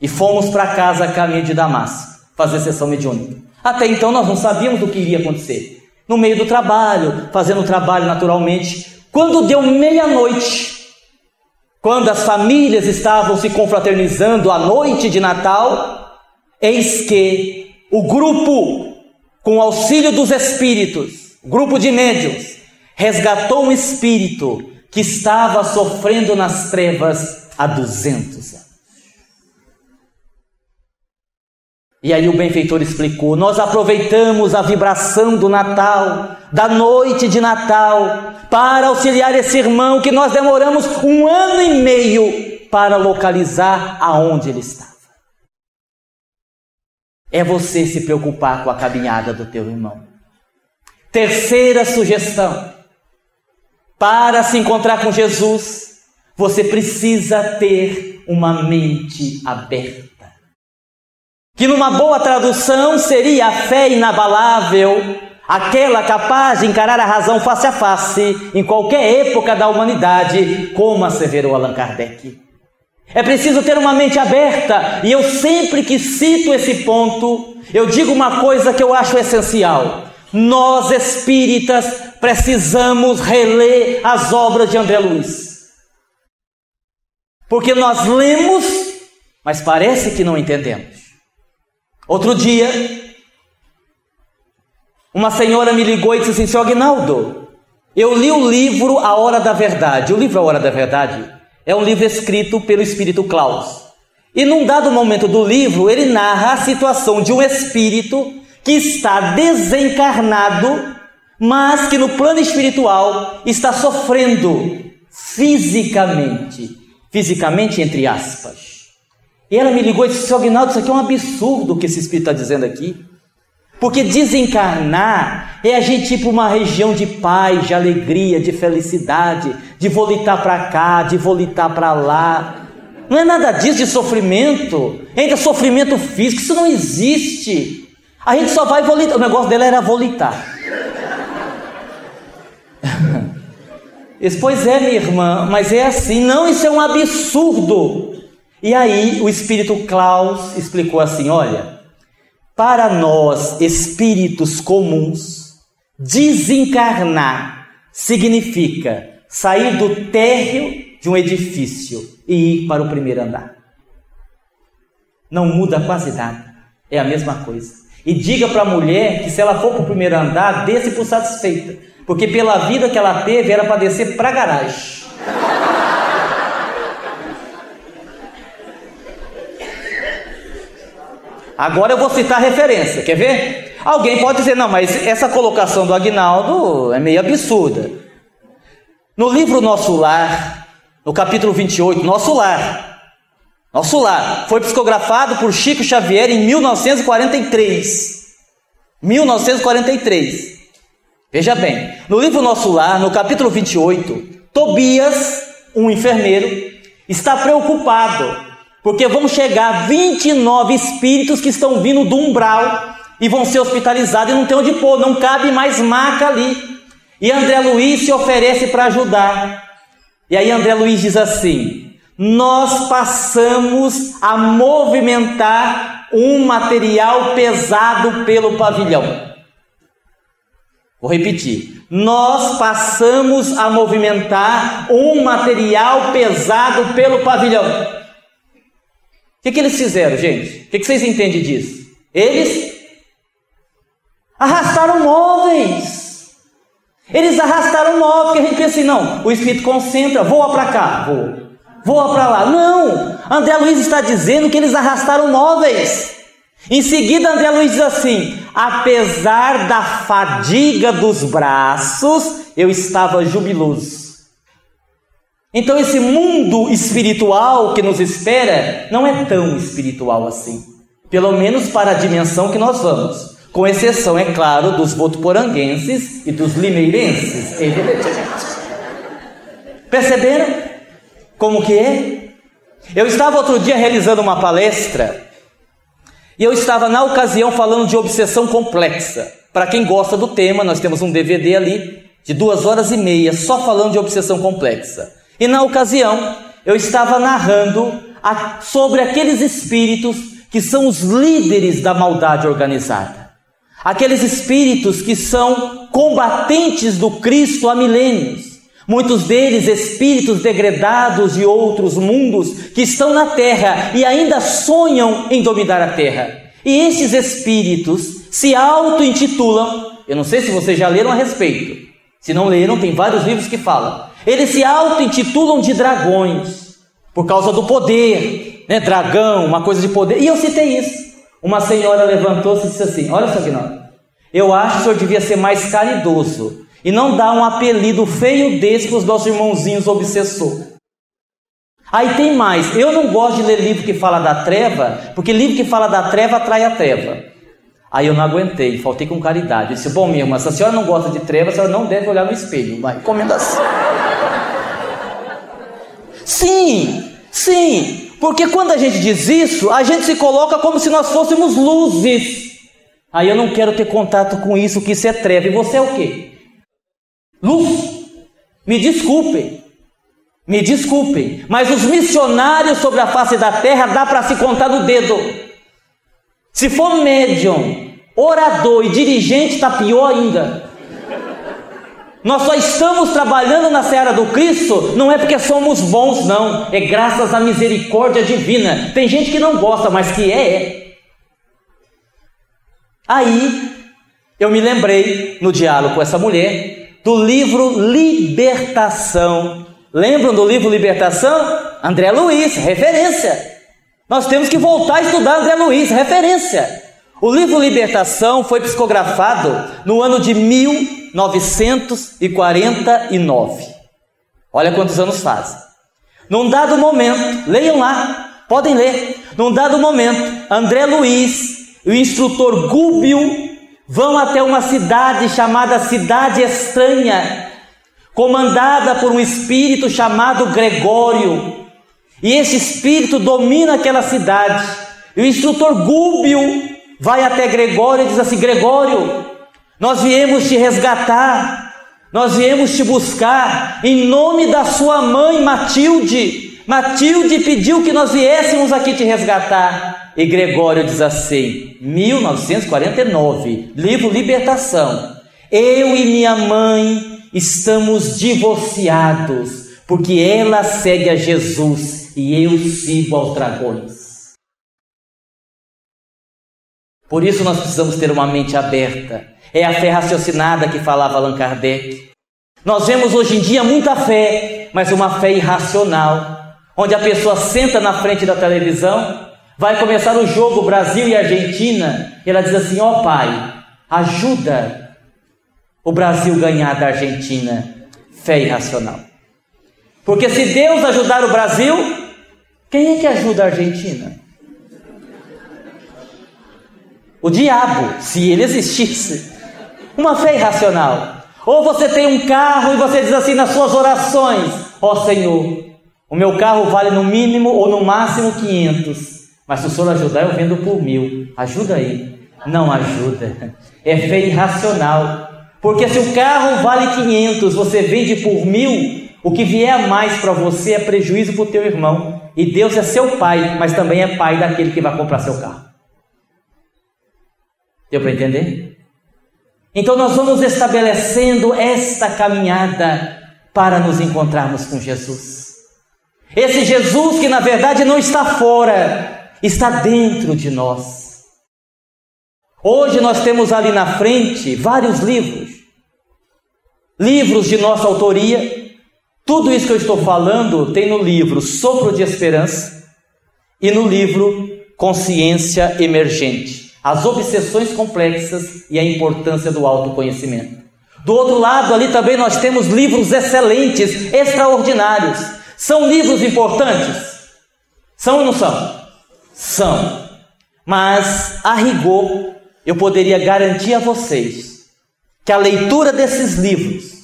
E fomos para casa a caminho de Damasco, fazer sessão mediúnica. Até então nós não sabíamos do que iria acontecer. No meio do trabalho, fazendo o trabalho naturalmente. Quando deu meia-noite, quando as famílias estavam se confraternizando à noite de Natal, eis que o grupo, com o auxílio dos espíritos, grupo de médiuns, resgatou um espírito que estava sofrendo nas trevas há 200 anos. E aí o benfeitor explicou: nós aproveitamos a vibração do Natal, da noite de Natal, para auxiliar esse irmão que nós demoramos 1 ano e meio para localizar aonde ele estava. É você se preocupar com a caminhada do teu irmão. Terceira sugestão: para se encontrar com Jesus, você precisa ter uma mente aberta. Que numa boa tradução seria a fé inabalável, aquela capaz de encarar a razão face a face, em qualquer época da humanidade, como asseverou Allan Kardec. É preciso ter uma mente aberta, e eu sempre que cito esse ponto, eu digo uma coisa que eu acho essencial. Nós espíritas precisamos reler as obras de André Luiz. Porque nós lemos, mas parece que não entendemos. Outro dia, uma senhora me ligou e disse assim: seu Aguinaldo, eu li o livro A Hora da Verdade. O livro A Hora da Verdade é um livro escrito pelo Espírito Klaus. E num dado momento do livro, ele narra a situação de um espírito que está desencarnado, mas que no plano espiritual está sofrendo fisicamente. Fisicamente, entre aspas. E ela me ligou e disse: seu Aguinaldo, isso aqui é um absurdo o que esse espírito está dizendo aqui. Porque desencarnar é a gente ir para uma região de paz, de alegria, de felicidade, de volitar para cá, de volitar para lá. Não é nada disso de sofrimento, ainda sofrimento físico, isso não existe. A gente só vai volitar, o negócio dela era volitar. Pois é, minha irmã, mas é assim, não, isso é um absurdo. E aí o Espírito Klaus explicou assim: olha, para nós espíritos comuns, desencarnar significa sair do térreo de um edifício e ir para o primeiro andar. Não muda quase nada, é a mesma coisa. E diga para a mulher que se ela for para o primeiro andar, desce por satisfeita, porque pela vida que ela teve era para descer para a garagem. Agora eu vou citar a referência, quer ver? Alguém pode dizer: não, mas essa colocação do Aguinaldo é meio absurda. No livro Nosso Lar, no capítulo 28, Nosso Lar, foi psicografado por Chico Xavier em 1943. 1943. Veja bem, no livro Nosso Lar, no capítulo 28, Tobias, um enfermeiro, está preocupado, porque vão chegar 29 espíritos que estão vindo do umbral e vão ser hospitalizados e não tem onde pôr, não cabe mais maca ali. E André Luiz se oferece para ajudar. E aí André Luiz diz assim: nós passamos a movimentar um material pesado pelo pavilhão. Vou repetir: nós passamos a movimentar um material pesado pelo pavilhão. O que eles fizeram, gente? O que vocês entendem disso? Eles arrastaram móveis. Eles arrastaram móveis, porque a gente pensa assim: não, o espírito concentra, voa para cá, voa para lá. Não, André Luiz está dizendo que eles arrastaram móveis. Em seguida, André Luiz diz assim: apesar da fadiga dos braços, eu estava jubiloso. Então esse mundo espiritual que nos espera não é tão espiritual assim. Pelo menos para a dimensão que nós vamos. Com exceção, é claro, dos votuporanguenses e dos limeirenses, evidentemente. Perceberam como que é? Eu estava outro dia realizando uma palestra e eu estava na ocasião falando de obsessão complexa. Para quem gosta do tema, nós temos um DVD ali de 2h30 só falando de obsessão complexa. E na ocasião, eu estava narrando sobre aqueles espíritos que são os líderes da maldade organizada. Aqueles espíritos que são combatentes do Cristo há milênios. Muitos deles espíritos degradados de outros mundos que estão na Terra e ainda sonham em dominar a Terra. E estes espíritos se auto-intitulam, eu não sei se vocês já leram a respeito. Se não leram, tem vários livros que falam. Eles se auto-intitulam de dragões, por causa do poder, né? Dragão, uma coisa de poder. E eu citei isso. Uma senhora levantou-se e disse assim: olha só, Gnaldo, eu acho que o senhor devia ser mais caridoso e não dar um apelido feio desse para os nossos irmãozinhos obsessor. Aí tem mais, eu não gosto de ler livro que fala da treva, porque livro que fala da treva atrai a treva. Aí eu não aguentei, faltei com caridade. Eu disse: bom, minha irmã, se a senhora não gosta de treva, a senhora não deve olhar no espelho. Uma recomendação. Sim, porque quando a gente diz isso, a gente se coloca como se nós fôssemos luzes. Aí eu não quero ter contato com isso, que isso é treva. E você é o quê? Luz. Me desculpem, mas os missionários sobre a face da terra dá para se contar no dedo. Se for médium, orador e dirigente, está pior ainda. Nós só estamos trabalhando na seara do Cristo, não é porque somos bons, não. É graças à misericórdia divina. Tem gente que não gosta, mas que é. Aí, eu me lembrei, no diálogo com essa mulher, do livro Libertação. Lembram do livro Libertação? André Luiz, referência. Nós temos que voltar a estudar André Luiz, referência. O livro Libertação foi psicografado no ano de 1949. Olha quantos anos faz. Num dado momento, leiam lá, podem ler. Num dado momento, André Luiz e o instrutor Gúbio vão até uma cidade chamada Cidade Estranha, comandada por um espírito chamado Gregório. E esse espírito domina aquela cidade. E o instrutor Gúbio vai até Gregório e diz assim: Gregório, nós viemos te resgatar, nós viemos te buscar em nome da sua mãe Matilde. Matilde pediu que nós viéssemos aqui te resgatar. E Gregório diz assim, 1949, livro Libertação: eu e minha mãe estamos divorciados, porque ela segue a Jesus e eu sigo aos dragões. Por isso nós precisamos ter uma mente aberta. É a fé raciocinada que falava Allan Kardec. Nós vemos hoje em dia muita fé, mas uma fé irracional, onde a pessoa senta na frente da televisão, vai começar o jogo Brasil e Argentina, e ela diz assim: ó pai, ajuda o Brasil ganhar da Argentina. Fé irracional. Porque se Deus ajudar o Brasil, quem é que ajuda a Argentina? O diabo, se ele existisse. Uma fé irracional. Ou você tem um carro e você diz assim nas suas orações: ó Senhor, o meu carro vale no mínimo ou no máximo 500, mas se o Senhor ajudar eu vendo por 1000. Ajuda aí. Não ajuda. É fé irracional. Porque se o carro vale 500, você vende por 1000, o que vier a mais para você é prejuízo para o teu irmão. E Deus é seu pai, mas também é pai daquele que vai comprar seu carro. Deu para entender? Então nós vamos estabelecendo esta caminhada para nos encontrarmos com Jesus. Esse Jesus que na verdade não está fora, está dentro de nós. Hoje nós temos ali na frente vários livros de nossa autoria, Tudo isso que eu estou falando tem no livro Sopro de Esperança e no livro Consciência Emergente, as obsessões complexas e a importância do autoconhecimento. Do outro lado, ali também nós temos livros excelentes, extraordinários. São livros importantes? São ou não são? São. Mas, a rigor, eu poderia garantir a vocês que a leitura desses livros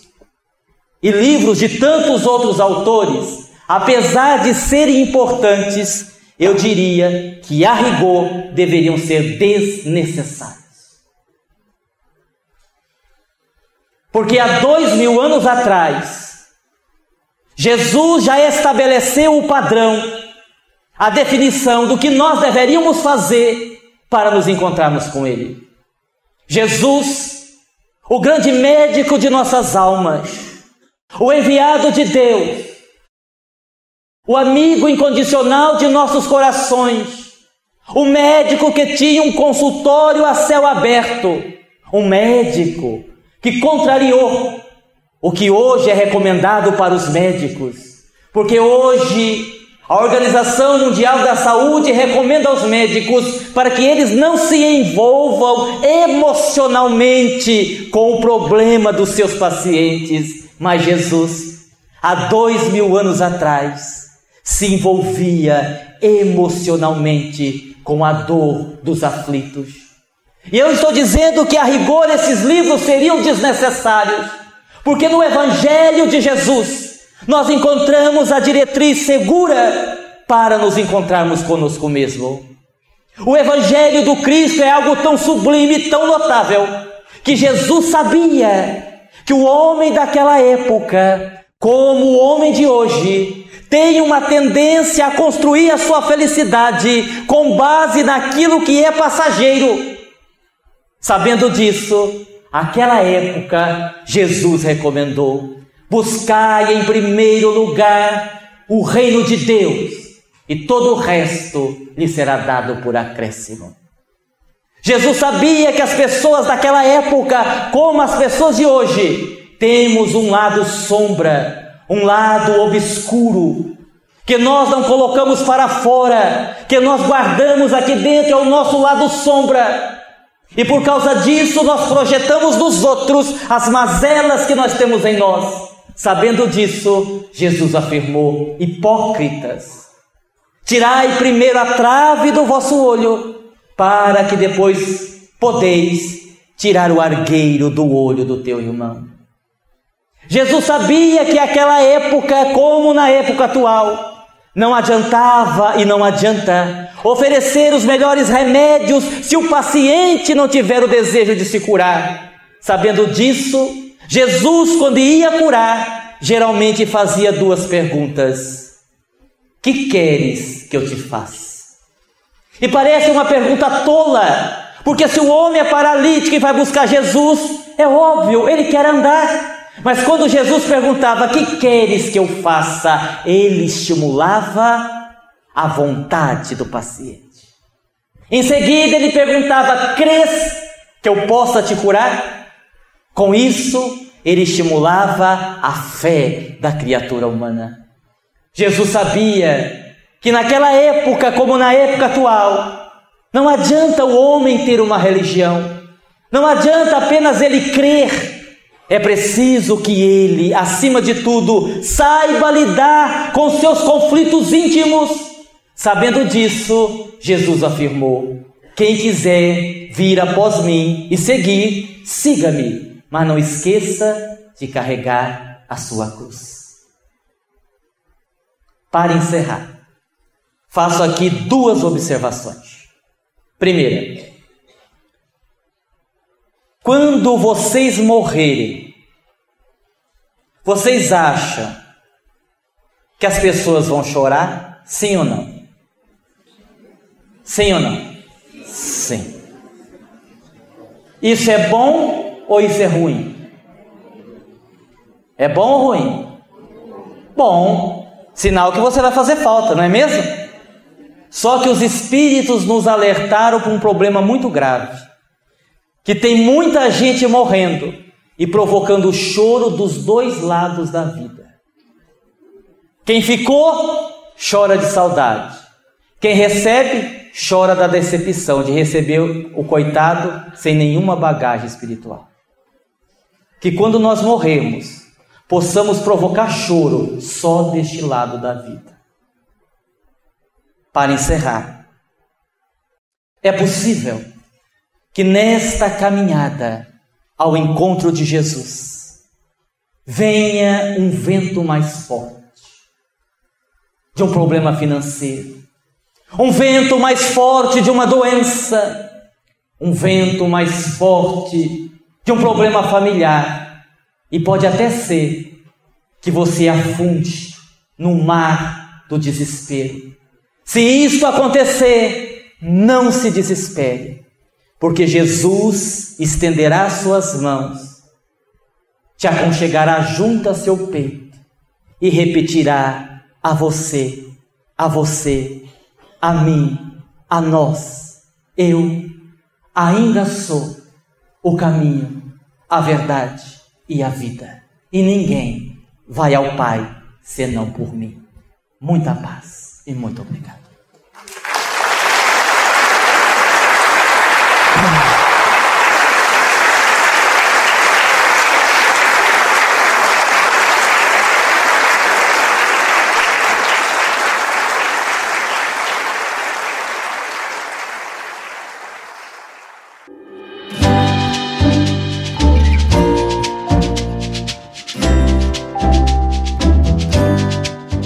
e livros de tantos outros autores, apesar de serem importantes, eu diria que, a rigor, deveriam ser desnecessários. Porque há 2000 anos atrás, Jesus já estabeleceu o padrão, a definição do que nós deveríamos fazer para nos encontrarmos com Ele. Jesus, o grande médico de nossas almas, o enviado de Deus, o amigo incondicional de nossos corações, o médico que tinha um consultório a céu aberto, um médico que contrariou o que hoje é recomendado para os médicos, porque hoje a Organização Mundial da Saúde recomenda aos médicos para que eles não se envolvam emocionalmente com o problema dos seus pacientes, mas Jesus, há 2000 anos atrás, se envolvia emocionalmente com a dor dos aflitos. E eu estou dizendo que, a rigor, esses livros seriam desnecessários, porque no Evangelho de Jesus nós encontramos a diretriz segura para nos encontrarmos conosco mesmo. O Evangelho do Cristo é algo tão sublime, tão notável, que Jesus sabia que o homem daquela época, como o homem de hoje, tem uma tendência a construir a sua felicidade com base naquilo que é passageiro. Sabendo disso, naquela época, Jesus recomendou: buscai em primeiro lugar o reino de Deus, e todo o resto lhe será dado por acréscimo. Jesus sabia que as pessoas daquela época, como as pessoas de hoje, temos um lado sombra, um lado obscuro, que nós não colocamos para fora, que nós guardamos aqui dentro, é o nosso lado sombra. E por causa disso nós projetamos nos outros as mazelas que nós temos em nós. Sabendo disso, Jesus afirmou: hipócritas, tirai primeiro a trave do vosso olho, para que depois podeis tirar o argueiro do olho do teu irmão. Jesus sabia que naquela época, como na época atual, não adiantava e não adianta oferecer os melhores remédios se o paciente não tiver o desejo de se curar. Sabendo disso, Jesus, quando ia curar, geralmente fazia duas perguntas: que queres que eu te faça? E parece uma pergunta tola, porque se o homem é paralítico e vai buscar Jesus, é óbvio, ele quer andar. Mas quando Jesus perguntava: que queres que eu faça? Ele estimulava a vontade do paciente. Em seguida ele perguntava: crês que eu possa te curar? Com isso ele estimulava a fé da criatura humana. Jesus sabia que naquela época, como na época atual, não adianta o homem ter uma religião, não adianta apenas ele crer. É preciso que ele, acima de tudo, saiba lidar com seus conflitos íntimos. Sabendo disso, Jesus afirmou: quem quiser vir após mim e seguir, siga-me, mas não esqueça de carregar a sua cruz. Para encerrar, faço aqui duas observações. Primeira: quando vocês morrerem, vocês acham que as pessoas vão chorar? Sim ou não? Sim ou não? Sim. Isso é bom ou isso é ruim? É bom ou ruim? Bom. Sinal que você vai fazer falta, não é mesmo? Só que os espíritos nos alertaram para um problema muito grave, que tem muita gente morrendo e provocando o choro dos dois lados da vida. Quem ficou, chora de saudade. Quem recebe, chora da decepção de receber o coitado sem nenhuma bagagem espiritual. Que quando nós morrermos, possamos provocar choro só deste lado da vida. Para encerrar, é possível que nesta caminhada ao encontro de Jesus venha um vento mais forte de um problema financeiro, um vento mais forte de uma doença, um vento mais forte de um problema familiar, e pode até ser que você afunde no mar do desespero. Se isto acontecer, não se desespere, porque Jesus estenderá suas mãos, te aconchegará junto a seu peito e repetirá a você, a mim, a nós: eu ainda sou o caminho, a verdade e a vida, e ninguém vai ao Pai senão por mim. Muita paz e muito obrigado.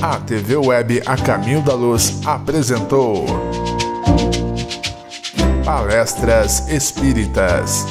A TV Web A Caminho da Luz apresentou Palestras Espíritas.